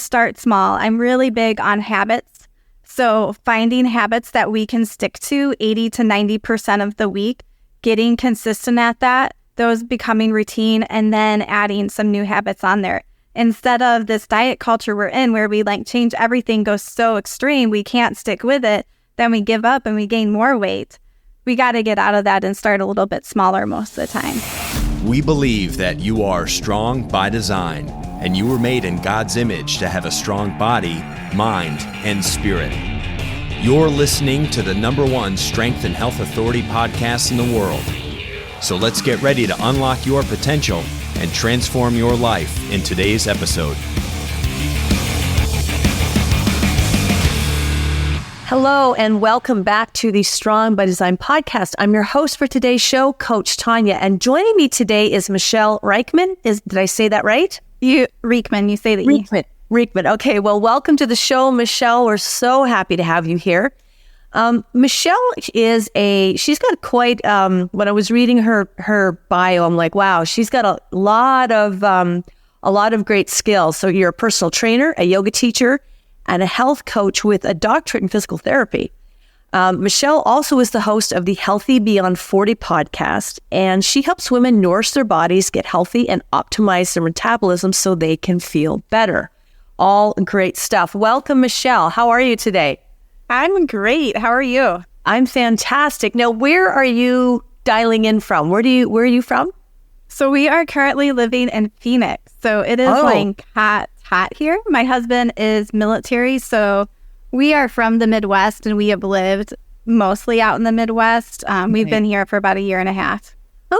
start small. I'm really big on habits. So finding habits that we can stick to 80 to 90% of the week, getting consistent at that, those becoming routine, and then adding some new habits on there. Instead of this diet culture we're in where we change everything, goes so extreme, we can't stick with it, then we give up and we gain more weight. We got to get out of that and start a little bit smaller most of the time. We believe that you are strong by design, and you were made in God's image to have a strong body, mind, and spirit. You're listening to the #1 Strength and Health Authority podcast in the world. So let's get ready to unlock your potential and transform your life in today's episode. Hello, and welcome back to the Strong by Design podcast. I'm your host for today's show, Coach Tonya, and joining me today is Michele Riechman. Did I say that right? Riechman, you say the Riechman. Riechman. Okay, well, welcome to the show, Michele. We're so happy to have you here. Michele she's got quite, when I was reading her bio, I'm like, wow, she's got a lot of great skills. So you're a personal trainer, a yoga teacher, and a health coach with a doctorate in physical therapy. Michele also is the host of the Healthy Beyond 40 podcast, and she helps women nourish their bodies, get healthy, and optimize their metabolism so they can feel better. All great stuff. Welcome, Michele. How are you today? I'm great. How are you? I'm fantastic. Now, where are you dialing in from? Where are you from? So we are currently living in Phoenix. So it is hot here. My husband is military, so we are from the Midwest, and we have lived mostly out in the Midwest. We've been here for about a year and a half.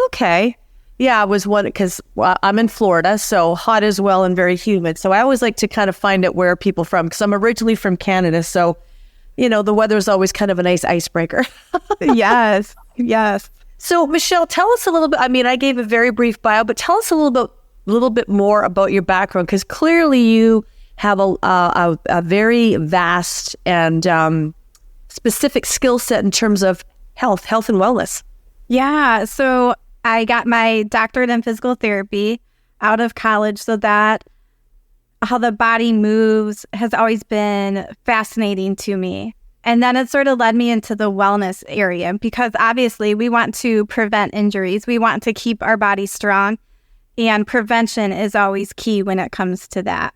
Okay. Yeah, I was because I'm in Florida, so hot as well and very humid. So I always like to kind of find out where people are from, because I'm originally from Canada. So, the weather is always kind of a nice icebreaker. Yes. So Michele, tell us a little bit. I mean, I gave a very brief bio, but tell us a little bit more about your background, because clearly you have a very vast and specific skill set in terms of health and wellness. Yeah. So I got my doctorate in physical therapy out of college, so that how the body moves has always been fascinating to me. And then it sort of led me into the wellness area, because obviously we want to prevent injuries. We want to keep our body strong, and prevention is always key when it comes to that.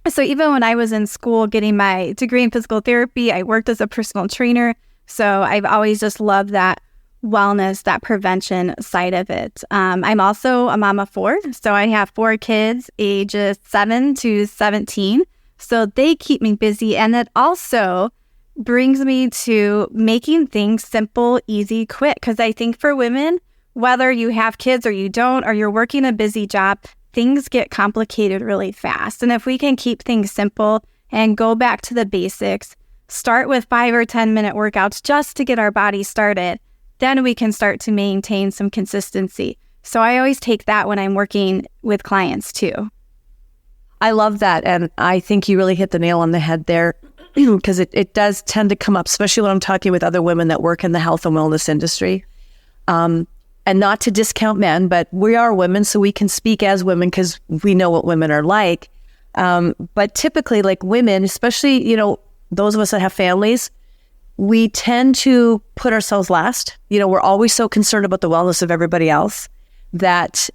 So even when I was in school getting my degree in physical therapy, I worked as a personal trainer. So I've always just loved that wellness, that prevention side of it. I'm also a mom of 4. So I have 4 kids, ages 7 to 17. So they keep me busy. And it also brings me to making things simple, easy, quick. Because I think for women, whether you have kids or you don't, or you're working a busy job, things get complicated really fast. And if we can keep things simple and go back to the basics, start with 5 or 10 minute workouts just to get our body started, then we can start to maintain some consistency. So I always take that when I'm working with clients too. I love that. And I think you really hit the nail on the head there, because it does tend to come up, especially when I'm talking with other women that work in the health and wellness industry. And not to discount men, but we are women, so we can speak as women because we know what women are like. But typically, like women, especially, those of us that have families, we tend to put ourselves last. We're always so concerned about the wellness of everybody else that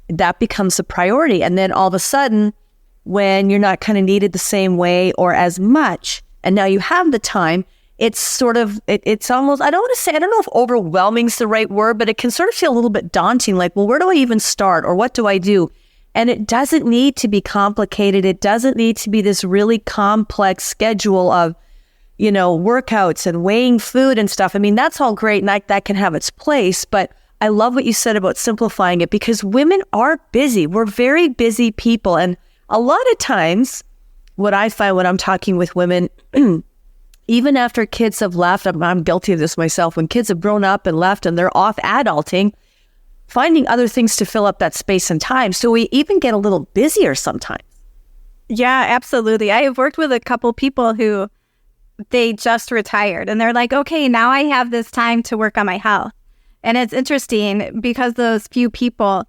that becomes a priority. And then all of a sudden, when you're not kind of needed the same way or as much, and now you have the time, it's sort of, it's almost, I don't know if overwhelming is the right word, but it can sort of feel a little bit daunting, like, well, where do I even start, or what do I do? And it doesn't need to be complicated. It doesn't need to be this really complex schedule of, workouts and weighing food and stuff. I mean, that's all great, and that can have its place, but I love what you said about simplifying it, because women are busy. We're very busy people. And a lot of times, what I find when I'm talking with women, even after kids have left, I'm guilty of this myself, when kids have grown up and left and they're off adulting, finding other things to fill up that space and time. So we even get a little busier sometimes. Yeah, absolutely. I have worked with a couple people who they just retired, and they're like, okay, now I have this time to work on my health. And it's interesting because those few people,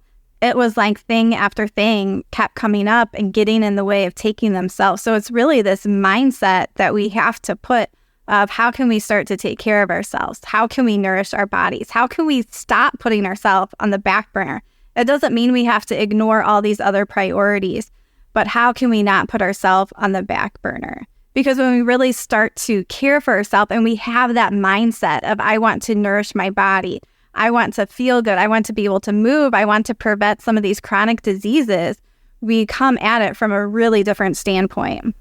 it was like thing after thing kept coming up and getting in the way of taking themselves. So it's really this mindset that we have to put of how can we start to take care of ourselves? How can we nourish our bodies? How can we stop putting ourselves on the back burner? It doesn't mean we have to ignore all these other priorities, but how can we not put ourselves on the back burner? Because when we really start to care for ourselves and we have that mindset of, I want to nourish my body, I want to feel good, I want to be able to move, I want to prevent some of these chronic diseases, we come at it from a really different standpoint.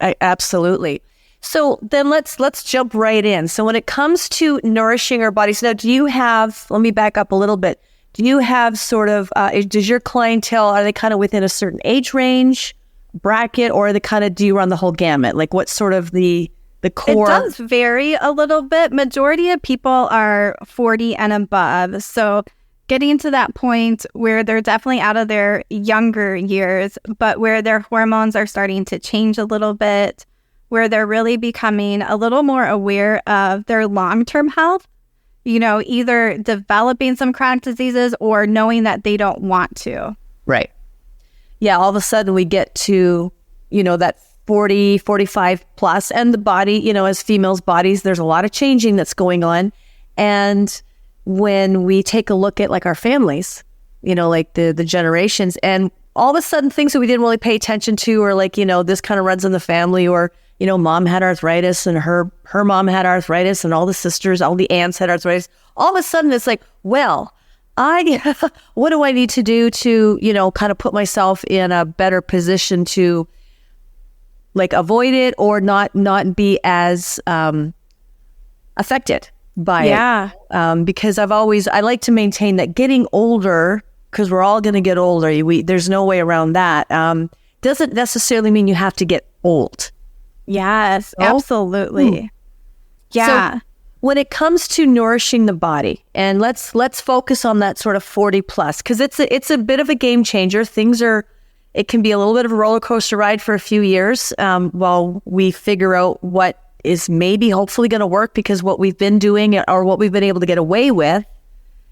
Absolutely. So then let's jump right in. So when it comes to nourishing our bodies, now do you have, let me back up a little bit. Do you have sort of, does your clientele, are they kind of within a certain age range, bracket, or are they kind of, do you run the whole gamut? Like what's sort of the core? It does vary a little bit. Majority of people are 40 and above. So getting to that point where they're definitely out of their younger years, but where their hormones are starting to change a little bit, where they're really becoming a little more aware of their long-term health, either developing some chronic diseases or knowing that they don't want to. Right. Yeah, all of a sudden we get to, that 40, 45 plus, and the body, as females' bodies, there's a lot of changing that's going on. And when we take a look at like our families, like the generations, and all of a sudden things that we didn't really pay attention to, or like, this kind of runs in the family, or, mom had arthritis and her mom had arthritis and all the sisters, all the aunts had arthritis. All of a sudden it's like, well, what do I need to do to, kind of put myself in a better position to like avoid it or not be as affected by it. Because I like to maintain that getting older, because we're all going to get older, there's no way around that, doesn't necessarily mean you have to get old. Yes, absolutely. Yeah. So when it comes to nourishing the body, and let's focus on that sort of 40 plus, because it's a bit of a game changer. It can be a little bit of a roller coaster ride for a few years while we figure out what is maybe hopefully going to work, because what we've been doing or what we've been able to get away with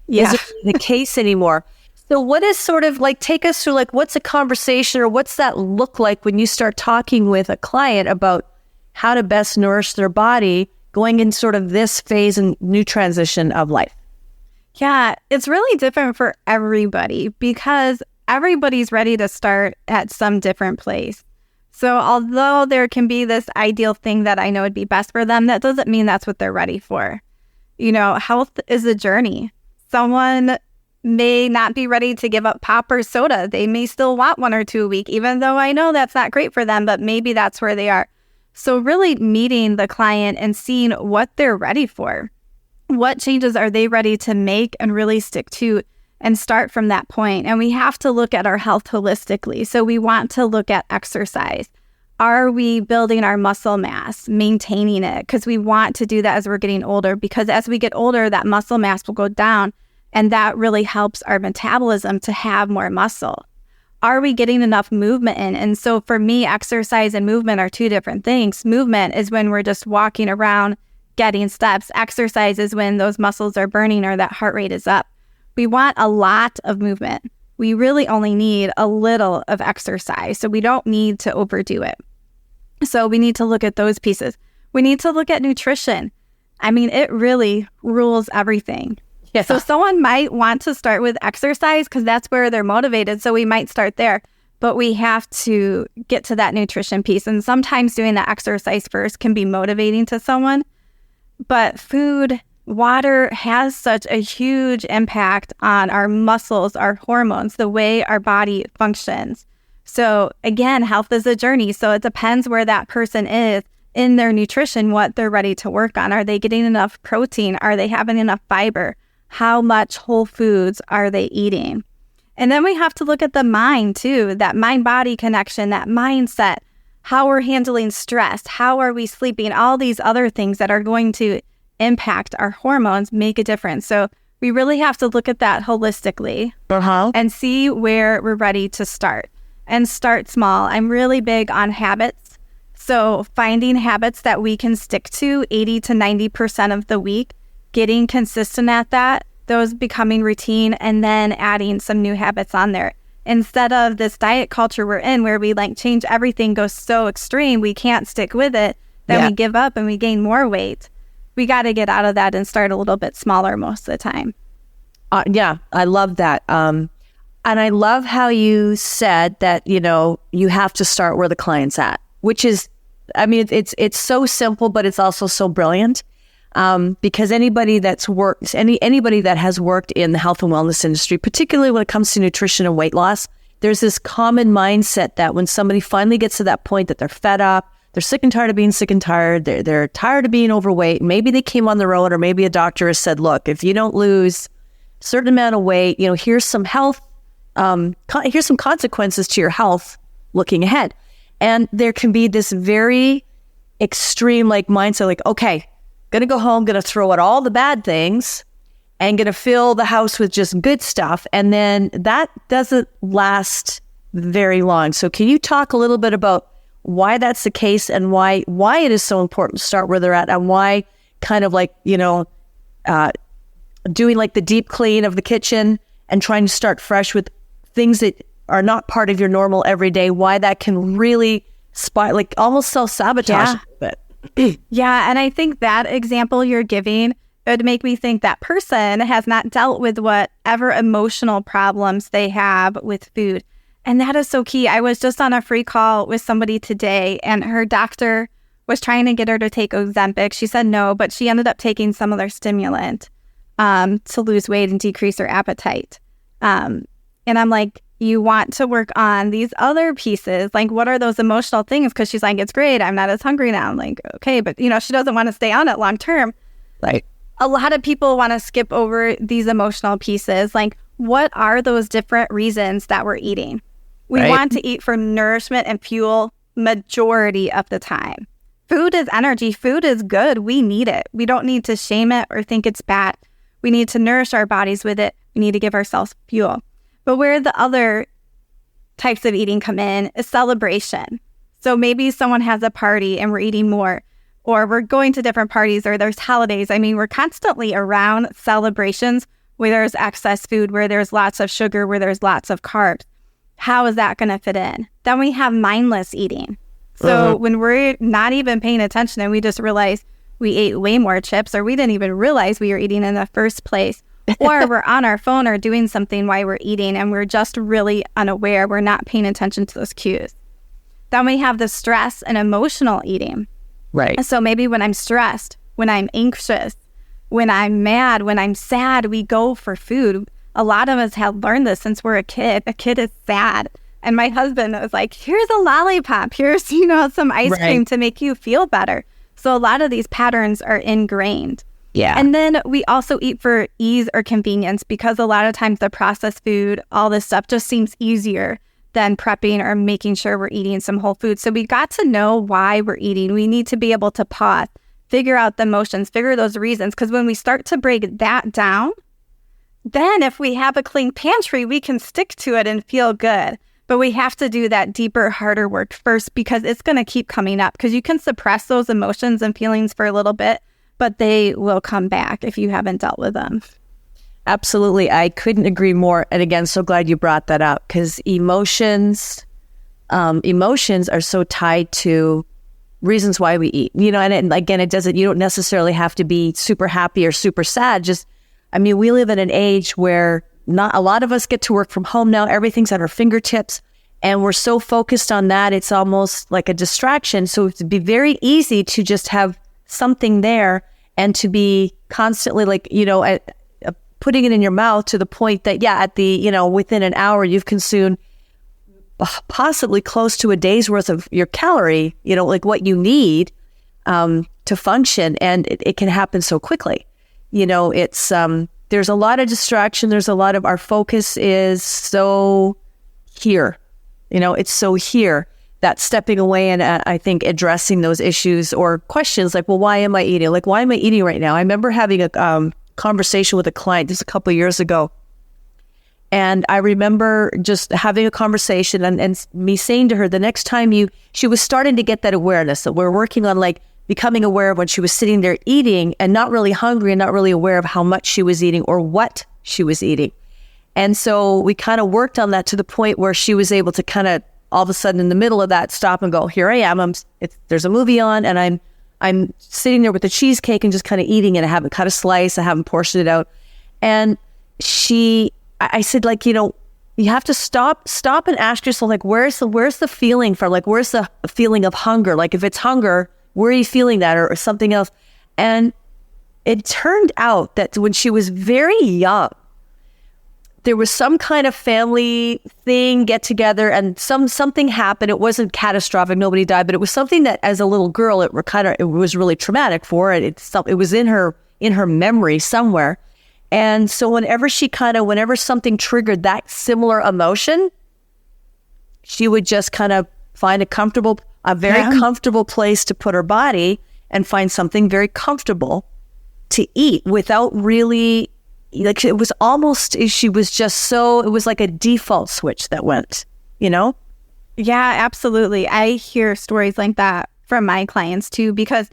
isn't the case anymore. So what is sort of like, take us through like, what's a conversation or what's that look like when you start talking with a client about how to best nourish their body going in sort of this phase and new transition of life? Yeah, it's really different for everybody because everybody's ready to start at some different place. So although there can be this ideal thing that I know would be best for them, that doesn't mean that's what they're ready for. Health is a journey. Someone may not be ready to give up pop or soda. They may still want 1 or 2 a week, even though I know that's not great for them, but maybe that's where they are. So really meeting the client and seeing what they're ready for. What changes are they ready to make and really stick to, and start from that point. And we have to look at our health holistically. So we want to look at exercise. Are we building our muscle mass, maintaining it? Because we want to do that as we're getting older, because as we get older, that muscle mass will go down, and that really helps our metabolism to have more muscle. Are we getting enough movement in? And so for me, exercise and movement are two different things. Movement is when we're just walking around, getting steps. Exercise is when those muscles are burning or that heart rate is up. We want a lot of movement. We really only need a little of exercise, so we don't need to overdo it. So we need to look at those pieces. We need to look at nutrition. I mean, it really rules everything. Yeah. So someone might want to start with exercise because that's where they're motivated. So we might start there, but we have to get to that nutrition piece. And sometimes doing the exercise first can be motivating to someone. But food, water has such a huge impact on our muscles, our hormones, the way our body functions. So again, health is a journey. So it depends where that person is in their nutrition, what they're ready to work on. Are they getting enough protein? Are they having enough fiber? How much whole foods are they eating? And then we have to look at the mind too, that mind-body connection, that mindset, how we're handling stress, how are we sleeping, all these other things that are going to impact our hormones make a difference. So we really have to look at that holistically and see where we're ready to start, and start small. I'm really big on habits. So finding habits that we can stick to 80 to 90% of the week, getting consistent at that. those becoming routine, and then adding some new habits on there. Instead of this diet culture we're in where we like change everything, goes so extreme, we can't stick with it, then we give up and we gain more weight. We got to get out of that and start a little bit smaller most of the time. Yeah, I love that. And I love how you said that, you know, you have to start where the client's at, which is, I mean, it's so simple, but it's also so brilliant. Because anybody that has worked in the health and wellness industry, particularly when it comes to nutrition and weight loss, there's this common mindset that when somebody finally gets to that point that they're fed up, they're sick and tired of being sick and tired, they're tired of being overweight, maybe they came on their own, or maybe a doctor has said, look, if you don't lose a certain amount of weight, you know, here's some health, here's some consequences to your health looking ahead. And there can be this very extreme like mindset, like, okay, gonna go home, gonna throw out all the bad things and gonna fill the house with just good stuff. And then that doesn't last very long. So can you talk a little bit about why that's the case and why it is so important to start where they're at, and why kind of like, you know, doing like the deep clean of the kitchen and trying to start fresh with things that are not part of your normal everyday, why that can really like almost self-sabotage a bit. Yeah, and I think that example you're giving, it would make me think that person has not dealt with whatever emotional problems they have with food. And that is so key. I was just on a free call with somebody today, and her doctor was trying to get her to take Ozempic. She said no, but she ended up taking some other stimulant to lose weight and decrease her appetite. And I'm like, you want to work on these other pieces. Like, what are those emotional things? Because she's like, it's great, I'm not as hungry now. I'm like, okay, but you know, she doesn't want to stay on it long term. Right. A lot of people want to skip over these emotional pieces. Like, what are those different reasons that we're eating? We want to eat for nourishment and fuel majority of the time. Food is energy. Food is good. We need it. We don't need to shame it or think it's bad. We need to nourish our bodies with it. We need to give ourselves fuel. But where the other types of eating come in is celebration. So maybe someone has a party and we're eating more, or we're going to different parties, or there's holidays. I mean, we're constantly around celebrations where there's excess food, where there's lots of sugar, where there's lots of carbs. How is that going to fit in? Then we have mindless eating. So when we're not even paying attention and we just realize we ate way more chips, or we didn't even realize we were eating in the first place, or we're on our phone or doing something while we're eating and we're just really unaware, we're not paying attention to those cues. Then we have the stress and emotional eating. Right. So maybe when I'm stressed, when I'm anxious, when I'm mad, when I'm sad, we go for food. A lot of us have learned this since we're a kid. A kid is sad. And my husband was like, here's a lollipop. Here's, you know, some ice cream to make you feel better. So a lot of these patterns are ingrained. Yeah. And then we also eat for ease or convenience, because a lot of times the processed food, all this stuff just seems easier than prepping or making sure we're eating some whole food. So we got to know why we're eating. We need to be able to pause, figure out the emotions, figure those reasons. Because when we start to break that down, then if we have a clean pantry, we can stick to it and feel good. But we have to do that deeper, harder work first, because it's going to keep coming up. Because you can suppress those emotions and feelings for a little bit, but they will come back if you haven't dealt with them. Absolutely. I couldn't agree more. And again, so glad you brought that up, because emotions are so tied to reasons why we eat. You know, and again, it doesn't, you don't necessarily have to be super happy or super sad. Just, I mean, we live in an age where not a lot of us get to work from home now. Everything's at our fingertips, and we're so focused on that, it's almost like a distraction. So it'd be very easy to just have something there and to be constantly like, you know, putting it in your mouth to the point that, yeah, at the, you know, within an hour, you've consumed possibly close to a day's worth of your calorie, you know, like what you need to function. And it can happen so quickly. You know, it's, there's a lot of distraction. There's a lot of, our focus is so here, you know, it's so here that stepping away and I think addressing those issues or questions like, well, why am I eating? Like, why am I eating right now? I remember having a conversation with a client just a couple of years ago. And I remember just having a conversation and me saying to her, the next time she was starting to get that awareness that we're working on like becoming aware of when she was sitting there eating and not really hungry and not really aware of how much she was eating or what she was eating. And so we kind of worked on that to the point where she was able to kind of all of a sudden in the middle of that stop and go, here I am. There's a movie on and I'm sitting there with the cheesecake and just kind of eating it. I haven't cut a slice. I haven't portioned it out. And I said, like, you know, you have to stop and ask yourself, like, where's the feeling from? Like, where's the feeling of hunger? Like, if it's hunger, where are you feeling that or something else? And it turned out that when she was very young, there was some kind of family thing, get together, and something happened. It wasn't catastrophic, nobody died, but it was something that as a little girl, it was really traumatic for her. It was in her memory somewhere. And so whenever something triggered that similar emotion, she would just kind of find a very comfortable place to put her body and find something very comfortable to eat without really, like, it was almost, she was just so, it was like a default switch that went, you know? Yeah, absolutely. I hear stories like that from my clients too, because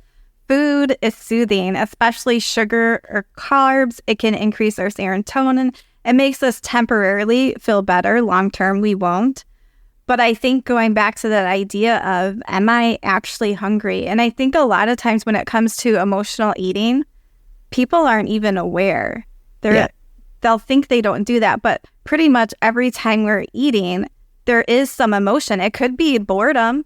food is soothing, especially sugar or carbs. It can increase our serotonin. It makes us temporarily feel better. Long term, we won't. But I think going back to that idea of, am I actually hungry? And I think a lot of times when it comes to emotional eating, people aren't even aware. They'll think they don't do that. But pretty much every time we're eating, there is some emotion. It could be boredom.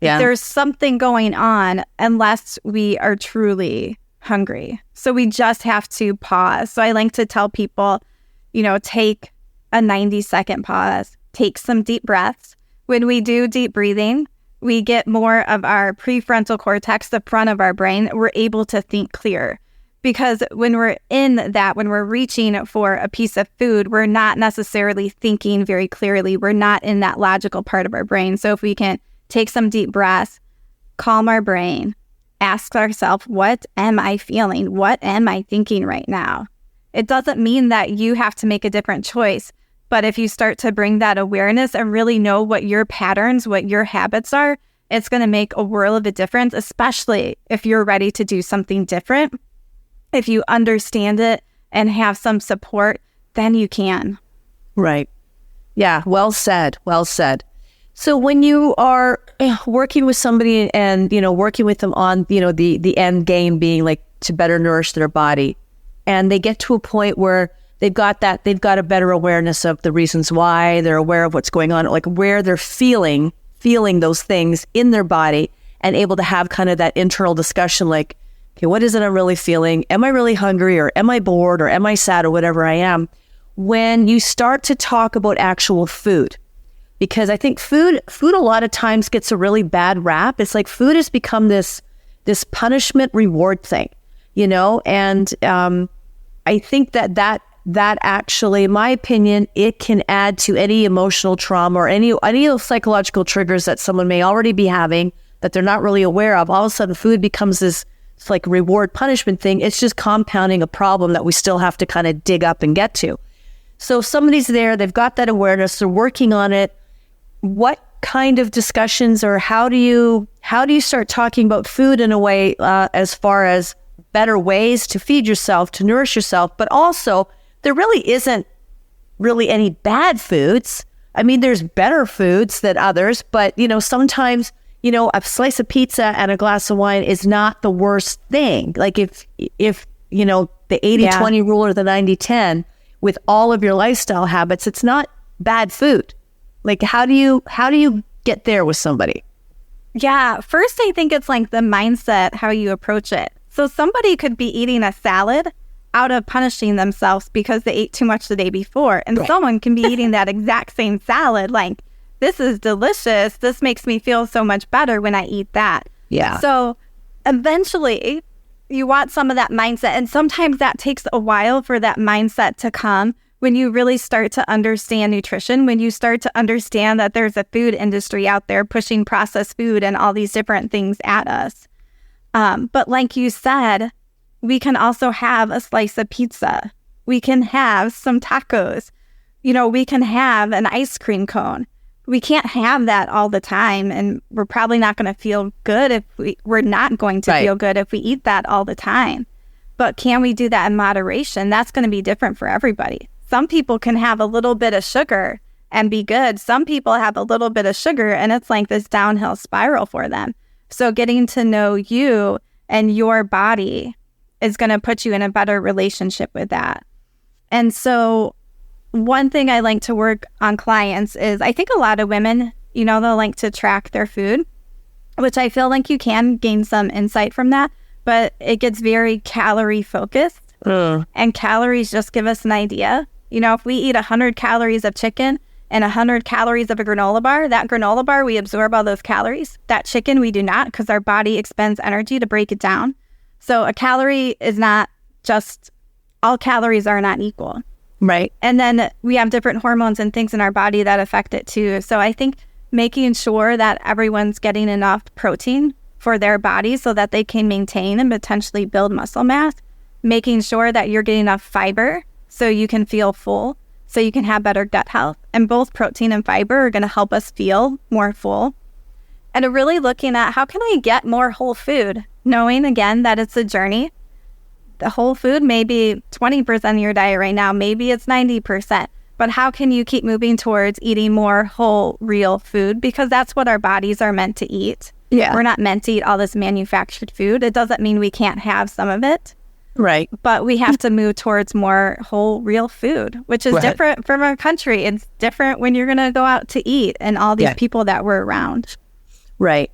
Yeah. There's something going on unless we are truly hungry. So we just have to pause. So I like to tell people, you know, take a 90-second pause, take some deep breaths. When we do deep breathing, we get more of our prefrontal cortex, the front of our brain. We're able to think clear. Because when we're when we're reaching for a piece of food, we're not necessarily thinking very clearly. We're not in that logical part of our brain. So if we can take some deep breaths, calm our brain, ask ourselves, what am I feeling? What am I thinking right now? It doesn't mean that you have to make a different choice, but if you start to bring that awareness and really know what your patterns, what your habits are, it's going to make a world of a difference, especially if you're ready to do something different. If you understand it and have some support, then you can. Right. Yeah, well said. Well said. So when you are working with somebody and, you know, working with them on, you know, the end game being like to better nourish their body, and they get to a point where they've got a better awareness of the reasons why, they're aware of what's going on, like where they're feeling those things in their body and able to have kind of that internal discussion like, okay, what is it I'm really feeling? Am I really hungry or am I bored or am I sad or whatever I am? When you start to talk about actual food, because I think food a lot of times gets a really bad rap. It's like food has become this punishment reward thing, you know? And I think that actually, in my opinion, it can add to any emotional trauma or any of those psychological triggers that someone may already be having that they're not really aware of. All of a sudden, food becomes this like reward punishment thing. It's just compounding a problem that we still have to kind of dig up and get to. So if somebody's there, they've got that awareness, they're working on it. What kind of discussions or how do you start talking about food in a way as far as better ways to feed yourself, to nourish yourself, but also there really isn't really any bad foods. I mean, there's better foods than others, but you know, sometimes, you know, a slice of pizza and a glass of wine is not the worst thing. Like if you know, the 80-20 rule or the 90-10 with all of your lifestyle habits, it's not bad food. Like, how do you get there with somebody? Yeah, first I think it's like the mindset, how you approach it. So somebody could be eating a salad out of punishing themselves because they ate too much the day before. And someone can be eating that exact same salad like, this is delicious. This makes me feel so much better when I eat that. Yeah. So eventually you want some of that mindset. And sometimes that takes a while for that mindset to come when you really start to understand nutrition, when you start to understand that there's a food industry out there pushing processed food and all these different things at us. But like you said, we can also have a slice of pizza. We can have some tacos. You know, we can have an ice cream cone. we can't have that all the time. And we're probably not going to feel good if we're not going to feel good if we eat that all the time. But can we do that in moderation? That's going to be different for everybody. Some people can have a little bit of sugar and be good. Some people have a little bit of sugar and it's like this downhill spiral for them. So getting to know you and your body is going to put you in a better relationship with that. And so one thing I like to work on clients is, I think a lot of women, they'll like to track their food, which I feel like you can gain some insight from that, but it gets very calorie focused. And calories just give us an idea. If we eat 100 calories of chicken and 100 calories of a granola bar, that granola bar, we absorb all those calories. That chicken, we do not, because our body expends energy to break it down. So a calorie is not just, all calories are not equal. Right. And then we have different hormones and things in our body that affect it too. So I think making sure that everyone's getting enough protein for their body so that they can maintain and potentially build muscle mass, making sure that you're getting enough fiber so you can feel full, so you can have better gut health. And both protein and fiber are going to help us feel more full. And really looking at, how can I get more whole food? Knowing, again, that it's a journey. The whole food may be 20% of your diet right now. Maybe it's 90%. But how can you keep moving towards eating more whole, real food? Because that's what our bodies are meant to eat. Yeah. We're not meant to eat all this manufactured food. It doesn't mean we can't have some of it. Right. But we have to move towards more whole, real food, which is different from our country. It's different when you're going to go out to eat and all these people that we're around. Right.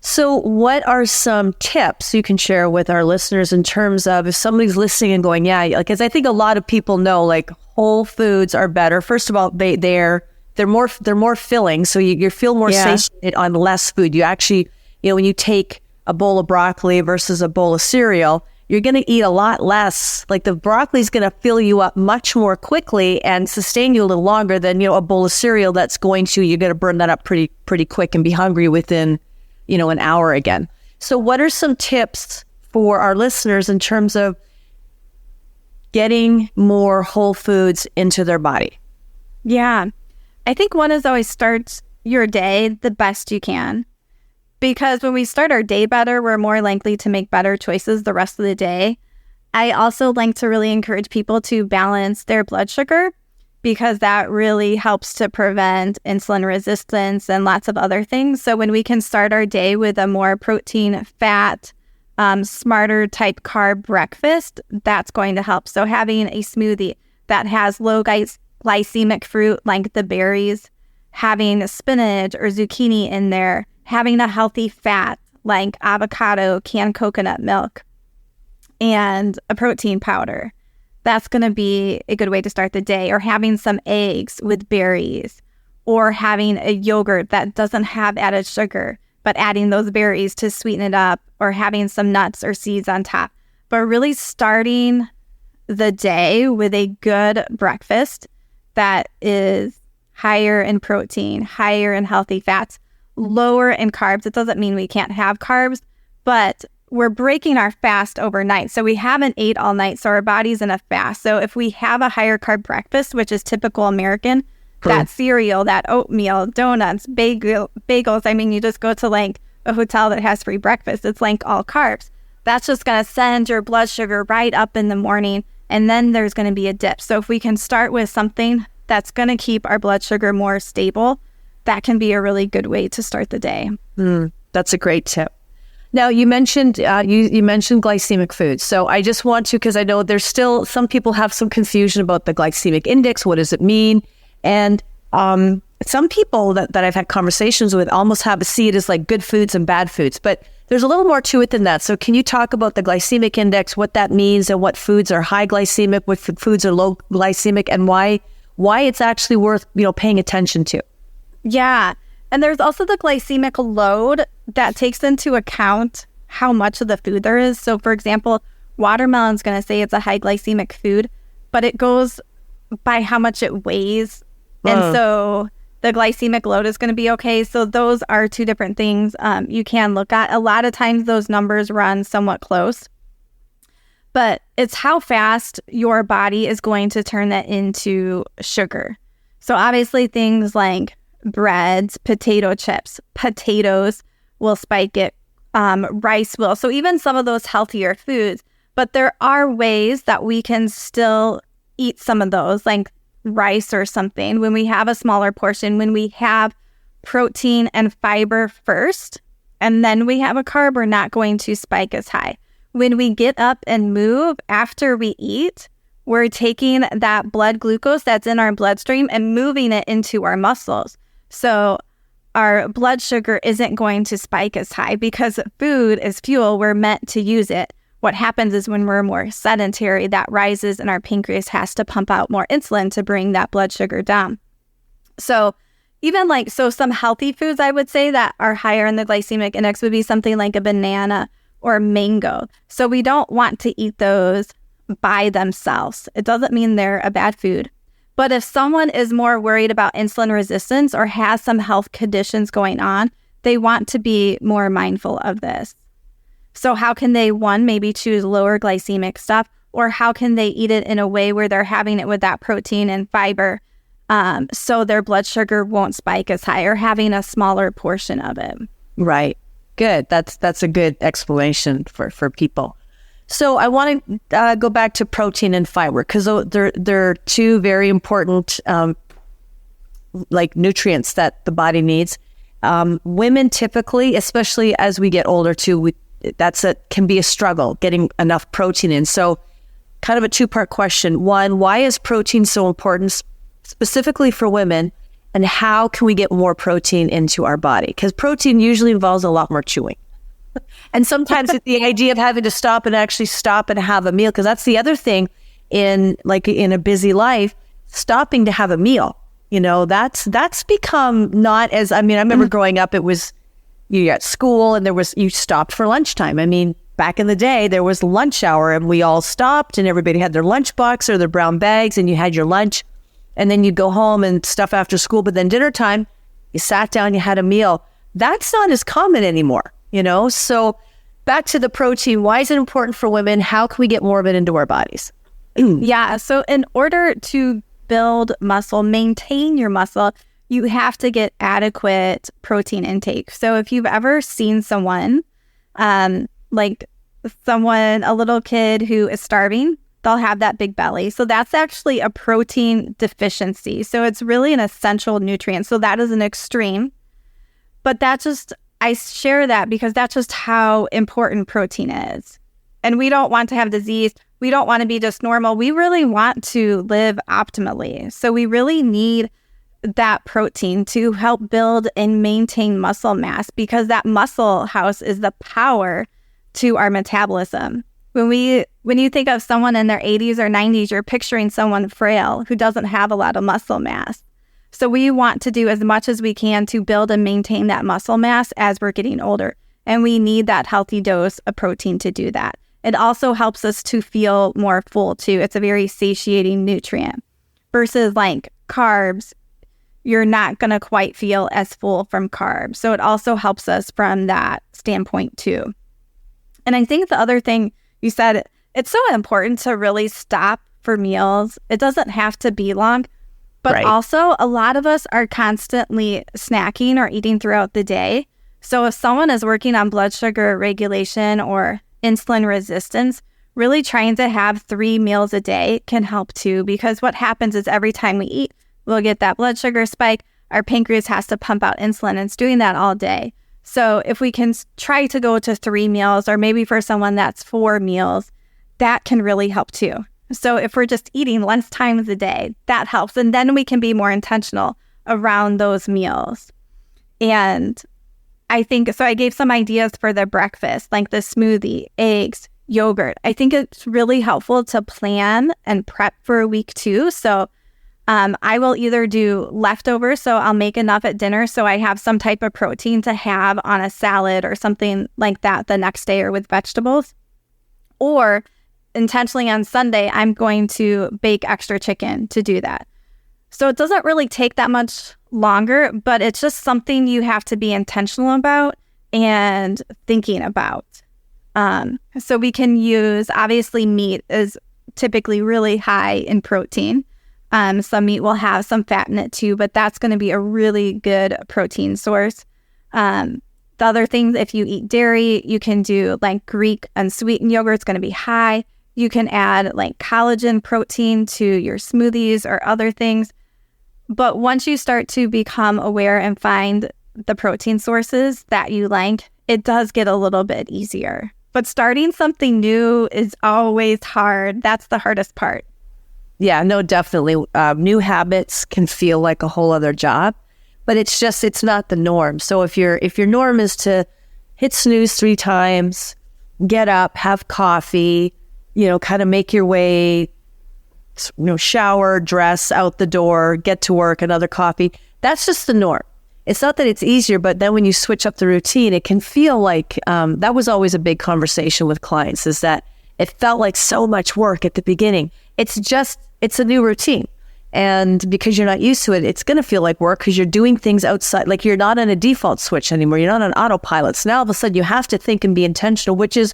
So what are some tips you can share with our listeners in terms of if somebody's listening and going, because I think a lot of people know like whole foods are better. First of all, they're more filling, so you feel more satiated on less food. You actually, when you take a bowl of broccoli versus a bowl of cereal, you're going to eat a lot less. Like the broccoli is going to fill you up much more quickly and sustain you a little longer than a bowl of cereal you're going to burn that up pretty quick and be hungry within an hour again. So what are some tips for our listeners in terms of getting more whole foods into their body? Yeah. I think one is always start your day the best you can. Because when we start our day better, we're more likely to make better choices the rest of the day. I also like to really encourage people to balance their blood sugar, because that really helps to prevent insulin resistance and lots of other things. So when we can start our day with a more protein, fat, smarter type carb breakfast, that's going to help. So having a smoothie that has low glycemic fruit like the berries, having spinach or zucchini in there, having a healthy fat like avocado, canned coconut milk, and a protein powder. That's going to be a good way to start the day. Or having some eggs with berries, or having a yogurt that doesn't have added sugar, but adding those berries to sweeten it up, or having some nuts or seeds on top. But really starting the day with a good breakfast that is higher in protein, higher in healthy fats, lower in carbs. It doesn't mean we can't have carbs, but we're breaking our fast overnight. So we haven't ate all night, so our body's in a fast. So if we have a higher carb breakfast, which is typical American, that cereal, that oatmeal, donuts, bagels, I mean, you just go to like a hotel that has free breakfast. It's like all carbs. That's just going to send your blood sugar right up in the morning, and then there's going to be a dip. So if we can start with something that's going to keep our blood sugar more stable, that can be a really good way to start the day. That's a great tip. Now, you mentioned you mentioned glycemic foods. So I just want to, because I know there's still some people have some confusion about the glycemic index. What does it mean? And some people that I've had conversations with almost see it as like good foods and bad foods. But there's a little more to it than that. So can you talk about the glycemic index, what that means, and what foods are high glycemic, what foods are low glycemic, and why it's actually worth paying attention to? Yeah. And there's also the glycemic load that takes into account how much of the food there is. So for example, watermelon's going to say it's a high glycemic food, but it goes by how much it weighs. And so the glycemic load is going to be okay. So those are two different things you can look at. A lot of times those numbers run somewhat close, but it's how fast your body is going to turn that into sugar. So obviously things like breads, potato chips, potatoes will spike it, rice will. So even some of those healthier foods, but there are ways that we can still eat some of those, like rice or something, when we have a smaller portion, when we have protein and fiber first, and then we have a carb, we're not going to spike as high. When we get up and move after we eat, we're taking that blood glucose that's in our bloodstream and moving it into our muscles. So our blood sugar isn't going to spike as high because food is fuel. We're meant to use it. What happens is when we're more sedentary, that rises and our pancreas has to pump out more insulin to bring that blood sugar down. So even some healthy foods, I would say, that are higher in the glycemic index would be something like a banana or mango. So we don't want to eat those by themselves. It doesn't mean they're a bad food. But if someone is more worried about insulin resistance or has some health conditions going on, they want to be more mindful of this. So how can they, one, maybe choose lower glycemic stuff, or how can they eat it in a way where they're having it with that protein and fiber, so their blood sugar won't spike as high, or having a smaller portion of it. Right. Good. That's a good explanation for people. So I want to go back to protein and fiber, because they're two very important nutrients that the body needs. Women typically, especially as we get older too, can be a struggle getting enough protein in. So kind of a two-part question. One, why is protein so important specifically for women, and how can we get more protein into our body? Because protein usually involves a lot more chewing. And sometimes the idea of having to stop and have a meal, because that's the other thing in a busy life, stopping to have a meal, that's become not as, I remember growing up, it was, you at school and you stopped for lunchtime. Back in the day, there was lunch hour and we all stopped and everybody had their lunch box or their brown bags and you had your lunch, and then you'd go home and stuff after school. But then dinner time, you sat down, you had a meal. That's not as common anymore, So back to the protein, why is it important for women? How can we get more of it into our bodies? Yeah. So in order to build muscle, maintain your muscle, you have to get adequate protein intake. So if you've ever seen someone, a little kid who is starving, they'll have that big belly. So that's actually a protein deficiency. So it's really an essential nutrient. So that is an extreme. But I share that because that's just how important protein is. And we don't want to have disease. We don't want to be just normal. We really want to live optimally. So we really need that protein to help build and maintain muscle mass, because that muscle house is the power to our metabolism. When you think of someone in their 80s or 90s, you're picturing someone frail who doesn't have a lot of muscle mass. So we want to do as much as we can to build and maintain that muscle mass as we're getting older. And we need that healthy dose of protein to do that. It also helps us to feel more full too. It's a very satiating nutrient versus carbs. You're not going to quite feel as full from carbs. So it also helps us from that standpoint too. And I think the other thing you said, it's so important to really stop for meals. It doesn't have to be long, but right. Also a lot of us are constantly snacking or eating throughout the day. So if someone is working on blood sugar regulation or insulin resistance, really trying to have 3 meals a day can help too, because what happens is every time we eat, we'll get that blood sugar spike. Our pancreas has to pump out insulin, and it's doing that all day. So if we can try to go to 3 meals, or maybe for someone that's 4 meals, that can really help too. So if we're just eating less times a day, that helps. And then we can be more intentional around those meals. And I think, so I gave some ideas for the breakfast, like the smoothie, eggs, yogurt. I think it's really helpful to plan and prep for a week too. So I will either do leftovers, so I'll make enough at dinner so I have some type of protein to have on a salad or something like that the next day, or with vegetables. Or intentionally on Sunday, I'm going to bake extra chicken to do that. So it doesn't really take that much longer, but it's just something you have to be intentional about and thinking about. So we can use, obviously meat is typically really high in protein. Some meat will have some fat in it too, but that's going to be a really good protein source. The other things, if you eat dairy, you can do like Greek unsweetened yogurt. It's going to be high. You can add like collagen protein to your smoothies or other things. But once you start to become aware and find the protein sources that you like, it does get a little bit easier. But starting something new is always hard. That's the hardest part. Yeah, no, definitely. New habits can feel like a whole other job, but it's not the norm. So if your norm is to hit snooze 3 times, get up, have coffee, kind of make your way, shower, dress, out the door, get to work, another coffee, that's just the norm. It's not that it's easier, but then when you switch up the routine, it can feel like, that was always a big conversation with clients, is that it felt like so much work at the beginning. It's a new routine. And because you're not used to it, it's going to feel like work because you're doing things outside. Like you're not on a default switch anymore. You're not on autopilot. So now all of a sudden you have to think and be intentional, which is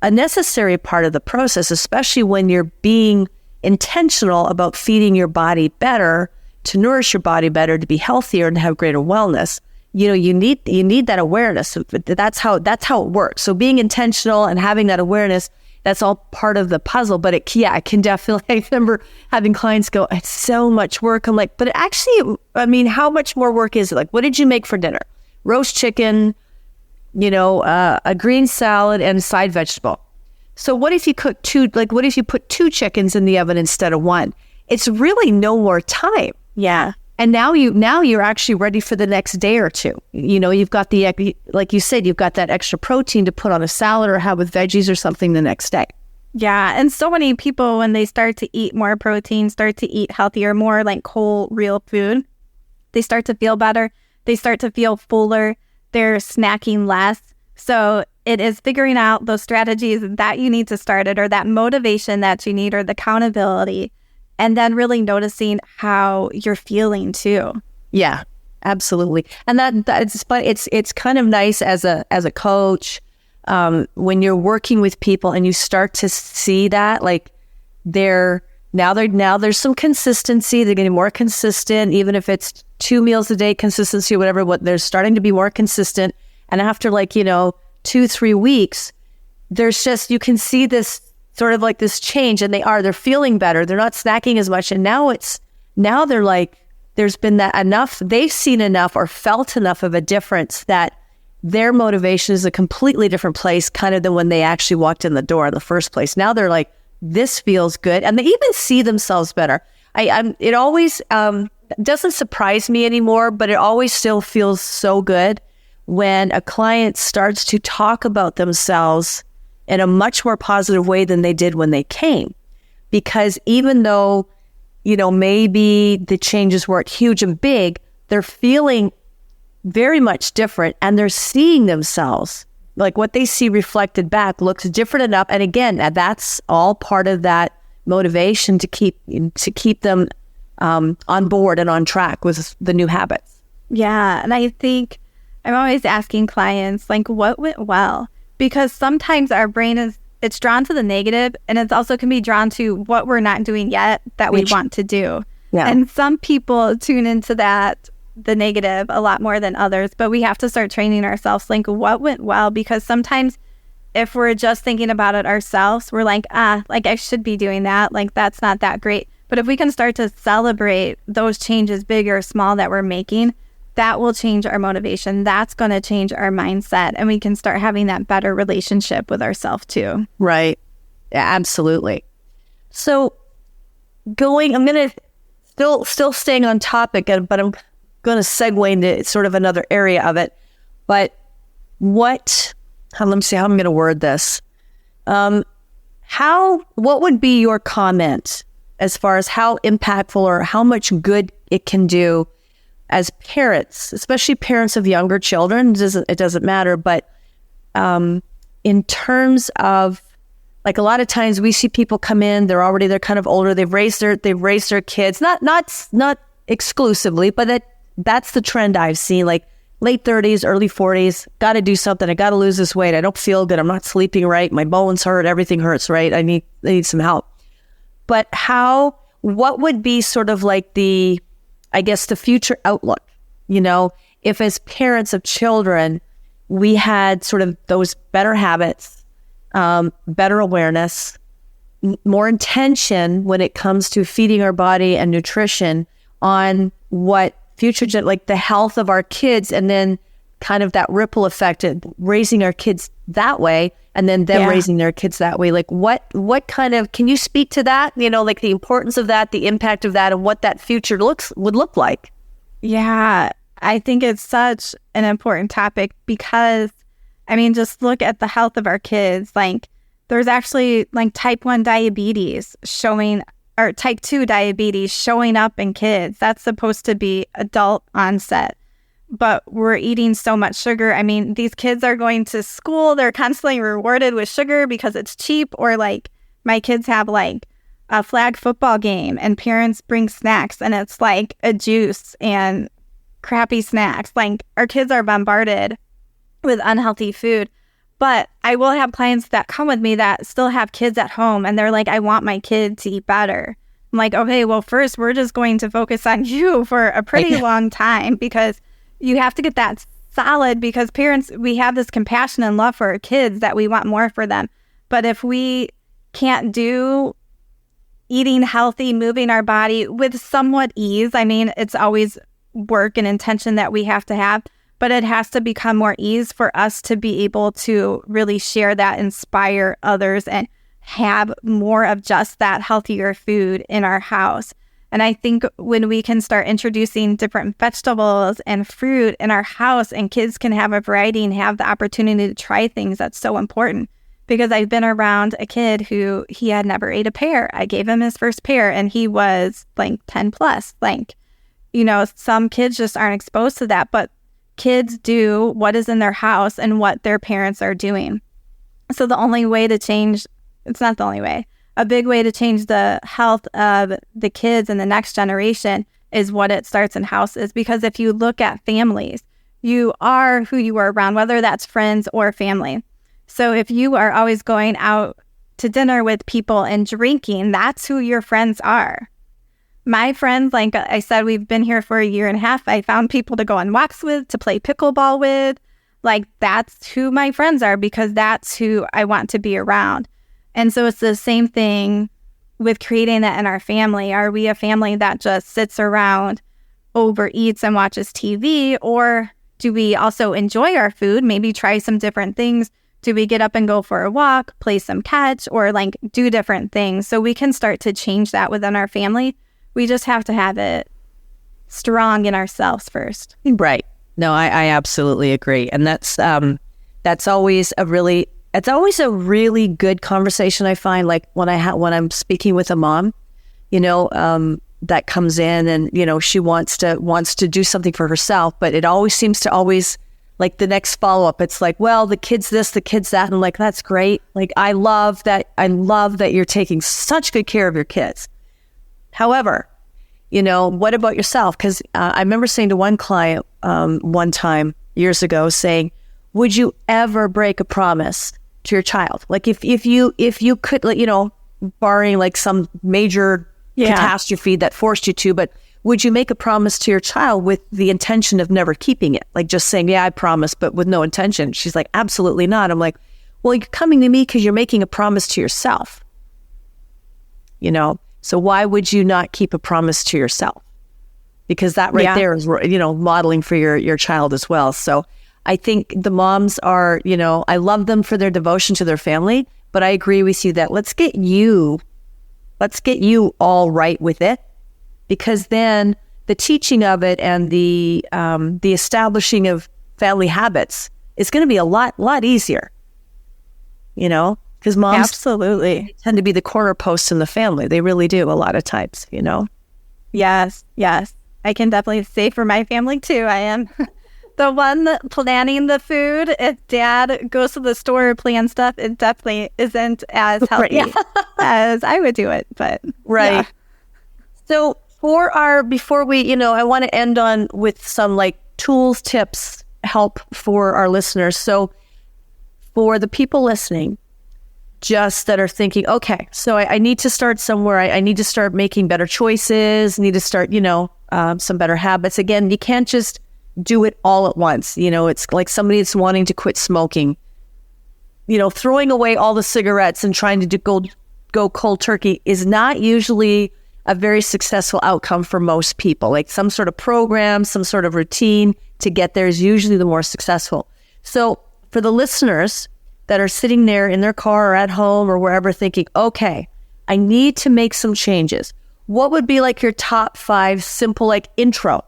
a necessary part of the process, especially when you're being intentional about feeding your body better, to nourish your body better, to be healthier and have greater wellness. You need that awareness. That's how it works. So being intentional and having that awareness, that's all part of the puzzle. But it can definitely, I remember having clients go, it's so much work. I'm like, but actually, how much more work is it? Like, what did you make for dinner? Roast chicken, a green salad and a side vegetable. So what if you cook what if you put 2 chickens in the oven instead of 1? It's really no more time. Yeah. And now you're actually ready for the next day or two. You've got like you said, you've got that extra protein to put on a salad or have with veggies or something the next day. Yeah. And so many people, when they start to eat more protein, start to eat healthier, more like whole, real food, they start to feel better. They start to feel fuller. They're snacking less. So it is figuring out those strategies that you need to start it, or that motivation that you need, or the accountability. And then really noticing how you're feeling too. Yeah, absolutely. And it's kind of nice as a coach, when you're working with people and you start to see that, like there's some consistency. They're getting more consistent, even if it's 2 meals a day consistency or whatever. They're starting to be more consistent. And after 2-3 weeks, you can see this sort of like this change, and they're feeling better. They're not snacking as much. And now they're like, there's been that enough, they've seen enough or felt enough of a difference that their motivation is a completely different place kind of than when they actually walked in the door in the first place. Now they're like, this feels good. And they even see themselves better. It always doesn't surprise me anymore, but it always still feels so good when a client starts to talk about themselves in a much more positive way than they did when they came. Because even though, maybe the changes weren't huge and big, they're feeling very much different, and they're seeing themselves, like what they see reflected back looks different enough. And again, that's all part of that motivation to keep them on board and on track with the new habits. Yeah. And I think I'm always asking clients, like, what went well? Because sometimes our brain it's drawn to the negative, and it also can be drawn to what we're not doing yet that we want to do. Yeah. And some people tune into the negative a lot more than others, but we have to start training ourselves, like, what went well? Because sometimes if we're just thinking about it ourselves, we're like, I should be doing that. Like, that's not that great. But if we can start to celebrate those changes, big or small, that we're making, that will change our motivation. That's going to change our mindset, and we can start having that better relationship with ourselves too. Right. Yeah, absolutely. So I'm going to still staying on topic, but I'm going to segue into sort of another area of it. But let me see how I'm going to word this. What would be your comment as far as how impactful or how much good it can do as parents, especially parents of younger children? It doesn't matter, but in terms of, like, a lot of times we see people come in, they're kind of older, they've raised their kids, not exclusively, but that's the trend I've seen, like late 30s, early 40s, got to do something, I got to lose this weight, I don't feel good, I'm not sleeping right, my bones hurt, everything hurts, right? I need some help. But what would be sort of like the future outlook, if as parents of children, we had sort of those better habits, better awareness, more intention when it comes to feeding our body and nutrition on what future, like the health of our kids, and then kind of that ripple effect of raising our kids that way, and then them raising their kids that way. Like what kind of, can you speak to that? Like the importance of that, the impact of that, and what that future would look like? Yeah, I think it's such an important topic because, I mean, just look at the health of our kids. Like there's actually like type 1 diabetes or type 2 diabetes showing up in kids. That's supposed to be adult onset. But we're eating so much sugar. I mean, these kids are going to school. They're constantly rewarded with sugar because it's cheap. Or like my kids have like a flag football game and parents bring snacks and it's like a juice and crappy snacks. Like our kids are bombarded with unhealthy food. But I will have clients that come with me that still have kids at home and they're like, I want my kid to eat better. I'm like, okay, well, first we're just going to focus on you for a pretty long time because you have to get that solid, because parents, we have this compassion and love for our kids that we want more for them. But if we can't do eating healthy, moving our body with somewhat ease, I mean, it's always work and intention that we have to have, but it has to become more ease for us to be able to really share that, inspire others, and have more of just that healthier food in our house. And I think when we can start introducing different vegetables and fruit in our house and kids can have a variety and have the opportunity to try things, that's so important. Because I've been around a kid who he had never ate a pear. I gave him his first pear and he was like 10 plus. Like, some kids just aren't exposed to that, but kids do what is in their house and what their parents are doing. So the only way to change, it's not the only way, a big way to change the health of the kids and the next generation is what it starts in houses. Because if you look at families, you are who you are around, whether that's friends or family. So if you are always going out to dinner with people and drinking, that's who your friends are. My friends, like I said, we've been here for 1.5 years. I found people to go on walks with, to play pickleball with. Like that's who my friends are because that's who I want to be around. And so it's the same thing with creating that in our family. Are we a family that just sits around, overeats, and watches TV? Or do we also enjoy our food, maybe try some different things? Do we get up and go for a walk, play some catch, or like do different things? So we can start to change that within our family. We just have to have it strong in ourselves first. Right. No, I absolutely agree. And that's always a really... It's always a really good conversation, I find, like when I'm speaking with a mom, that comes in and, she wants to do something for herself, but it always seems to like the next follow-up, it's like, well, the kid's this, the kid's that. And I'm like, that's great. Like, I love that you're taking such good care of your kids. However, what about yourself? Because I remember saying to one client one time years ago, saying, would you ever break a promise to your child? Like if you could, barring like some major catastrophe that forced you to, but would you make a promise to your child with the intention of never keeping it? Like just saying, yeah, I promise, but with no intention. She's like, absolutely not. I'm like, well, you're coming to me because you're making a promise to yourself. So why would you not keep a promise to yourself? Because that there is, modeling for your child as well. So I think the moms are, I love them for their devotion to their family, but I agree with you that let's get you all right with it, because then the teaching of it and the establishing of family habits is going to be a lot easier, because moms absolutely tend to be the corner posts in the family. They really do a lot of times, Yes. I can definitely say for my family too, I am the one planning the food. If dad goes to the store to plan stuff, it definitely isn't as healthy as I would do it. But right. Yeah. So before we, I want to end on with some like tools, tips, help for our listeners. So for the people listening, just that are thinking, okay, so I need to start somewhere. I need to start making better choices, need to start, some better habits. Again, you can't just do it all at once. It's like somebody that's wanting to quit smoking, throwing away all the cigarettes and trying to go cold turkey is not usually a very successful outcome for most people. Like some sort of program, some sort of routine to get there is usually the more successful. So for the listeners that are sitting there in their car or at home or wherever thinking, okay, I need to make some changes. What would be like your top 5 simple like intro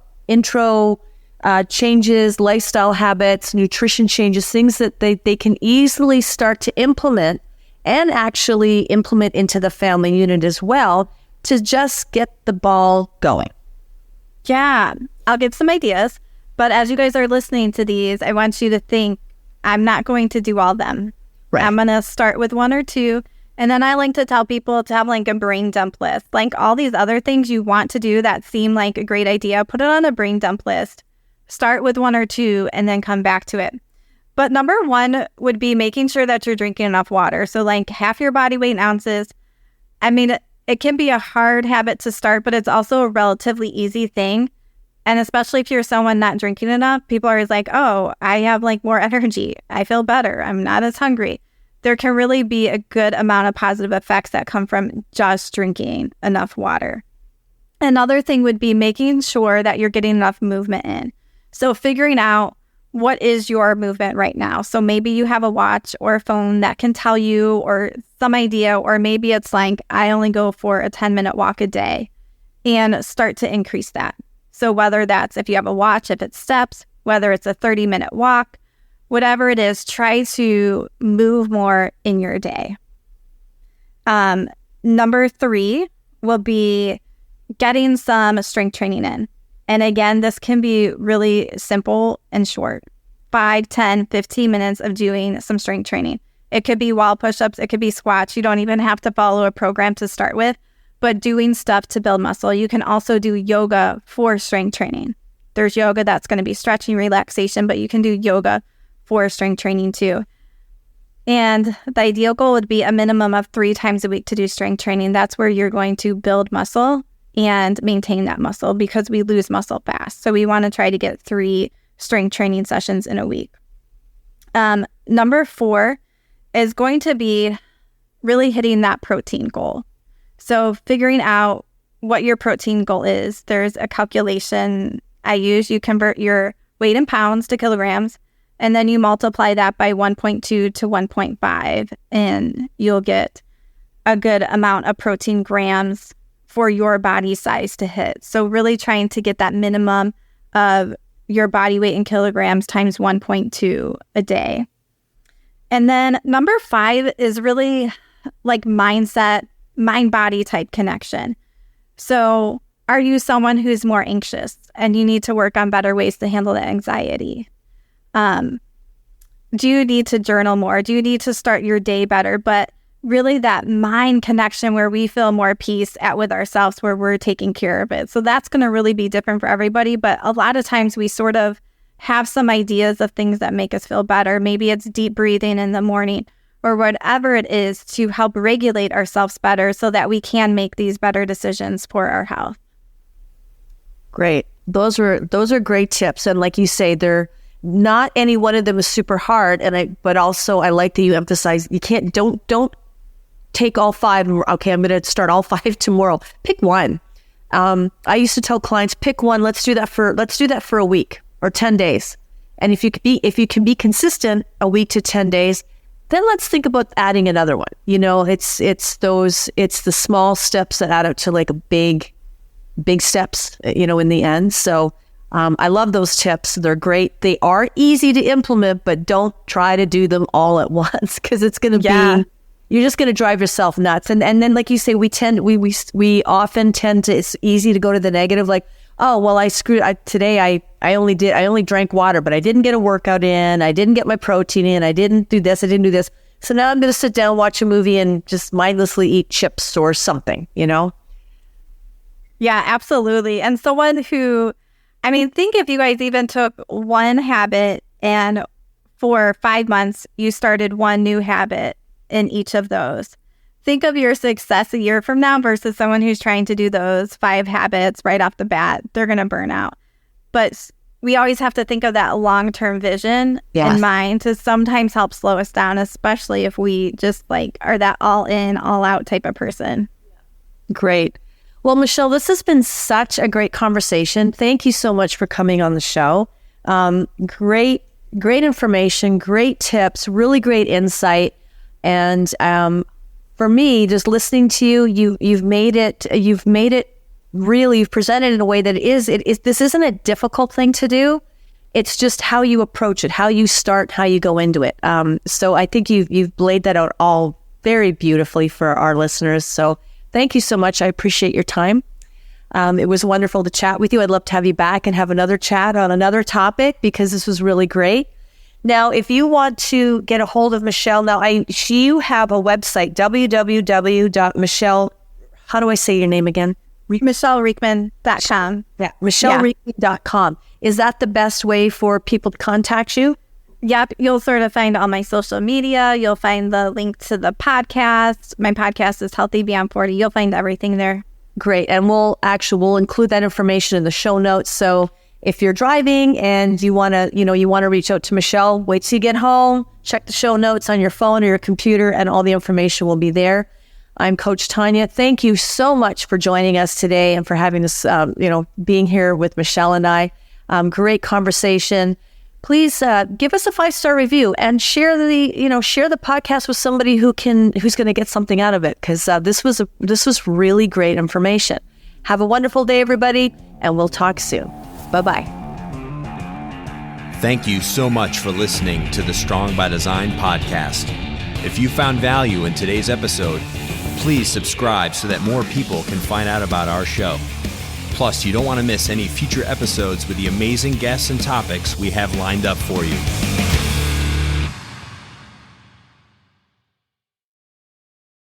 changes, lifestyle habits, nutrition changes, things that they can easily start to implement and actually implement into the family unit as well to just get the ball going? Yeah, I'll give some ideas. But as you guys are listening to these, I want you to think, I'm not going to do all of them. Right. I'm going to start with 1 or 2. And then I like to tell people to have like a brain dump list. Like all these other things you want to do that seem like a great idea, put it on a brain dump list. Start with 1 or 2 and then come back to it. But number 1 would be making sure that you're drinking enough water. So like half your body weight in ounces. I mean, it can be a hard habit to start, but it's also a relatively easy thing. And especially if you're someone not drinking enough, people are always like, oh, I have like more energy. I feel better. I'm not as hungry. There can really be a good amount of positive effects that come from just drinking enough water. Another thing would be making sure that you're getting enough movement in. So figuring out what is your movement right now. So maybe you have a watch or a phone that can tell you or some idea, or maybe it's like, I only go for a 10-minute walk a day, and start to increase that. So whether that's if you have a watch, if it's steps, whether it's a 30-minute walk, whatever it is, try to move more in your day. Number 3 will be getting some strength training in. And again, this can be really simple and short. 5, 10, 15 minutes of doing some strength training. It could be wall push-ups. It could be squats. You don't even have to follow a program to start with, but doing stuff to build muscle. You can also do yoga for strength training. There's yoga that's going to be stretching, relaxation, but you can do yoga for strength training too. And the ideal goal would be a minimum of 3 times a week to do strength training. That's where you're going to build muscle and maintain that muscle, because we lose muscle fast. So we want to try to get 3 strength training sessions in a week. Number 4 is going to be really hitting that protein goal. So figuring out what your protein goal is. There's a calculation I use. You convert your weight in pounds to kilograms, and then you multiply that by 1.2 to 1.5, and you'll get a good amount of protein grams for your body size to hit. So really trying to get that minimum of your body weight in kilograms times 1.2 a day. And then number 5 is really like mindset, mind-body type connection. So are you someone who's more anxious and you need to work on better ways to handle the anxiety? Do you need to journal more? Do you need to start your day better? But really that mind connection where we feel more peace with ourselves, where we're taking care of it. So that's going to really be different for everybody. But a lot of times we sort of have some ideas of things that make us feel better. Maybe it's deep breathing in the morning or whatever it is to help regulate ourselves better so that we can make these better decisions for our health. Great. Those are great tips. And like you say, they're not any one of them is super hard. But also I like that you emphasize don't take all 5. Okay, I'm going to start all 5 tomorrow. Pick one. I used to tell clients, pick one. Let's do that for a week or 10 days. And if you can be consistent a week to 10 days, then let's think about adding another one. It's the small steps that add up to like a big steps, in the end. So I love those tips. They're great. They are easy to implement, but don't try to do them all at once, because it's going to be, you're just going to drive yourself nuts. And then, like you say, we often tend to, it's easy to go to the negative, like, oh, well, today I only drank water, but I didn't get a workout in. I didn't get my protein in. I didn't do this. So now I'm going to sit down, watch a movie, and just mindlessly eat chips or something, Yeah, absolutely. And someone who, think if you guys even took one habit and for 5 months, you started one new habit in each of those. Think of your success a year from now versus someone who's trying to do those 5 habits right off the bat. They're going to burn out. But we always have to think of that long-term vision in mind to sometimes help slow us down, especially if we just are that all in, all out type of person. Great. Well, Michele, this has been such a great conversation. Thank you so much for coming on the show. Great information, great tips, really great insight. And for me, just listening to you, you've made it really, you've presented it in a way that this isn't a difficult thing to do. It's just how you approach it, how you start, how you go into it. So I think you've laid that out all very beautifully for our listeners. So thank you so much. I appreciate your time. It was wonderful to chat with you. I'd love to have you back and have another chat on another topic because this was really great. Now, if you want to get a hold of Michele, you have a website, www.Michele, how do I say your name again? MicheleRiechman.com. Yeah, MicheleRiechman.com. Is that the best way for people to contact you? Yep. You'll sort of find all my social media. You'll find the link to the podcast. My podcast is Healthy Beyond 40. You'll find everything there. Great. And we'll include that information in the show notes. So if you're driving and you want to reach out to Michele, wait till you get home, check the show notes on your phone or your computer, and all the information will be there. I'm Coach Tonya. Thank you so much for joining us today and for having this, being here with Michele and I. Great conversation. Please give us a 5-star review and share the podcast with somebody who's going to get something out of it, because this was really great information. Have a wonderful day, everybody, and we'll talk soon. Bye-bye. Thank you so much for listening to the Strong by Design podcast. If you found value in today's episode, please subscribe so that more people can find out about our show. Plus, you don't want to miss any future episodes with the amazing guests and topics we have lined up for you.